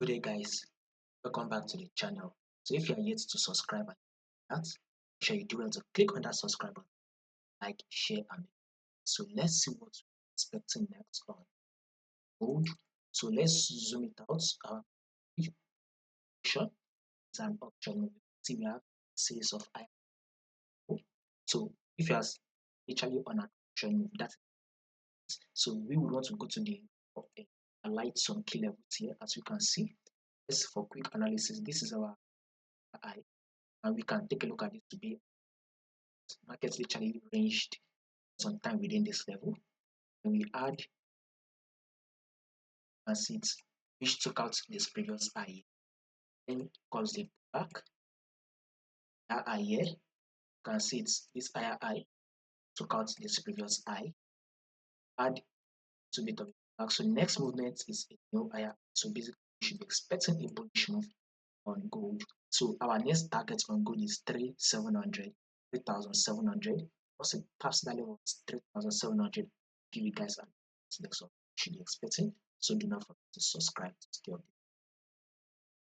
Good day guys, welcome back to the channel. So if you are yet to subscribe and that, make sure you do well to click on that subscribe button, like, share and so let's see what we're expecting next on gold. So let's zoom it out. Option is an option. See we have a series of I. So if you are literally on an option move, that's so we would want to go to the light some key levels here as you can see. This for quick analysis. This is our I, and we can take a look at it to be markets literally ranged some time within this level. When we add and see it which took out this previous high, then comes the back that high here. You can see it's this higher high took out this previous high, add a bit of it back. So next movement is a new higher. So basically we should be expecting a bullish move on gold. So our next target on gold is 3,700. Once it passes that level, it's 3,700. Give you guys an next one you should be expecting. So do not forget to subscribe to stay updated.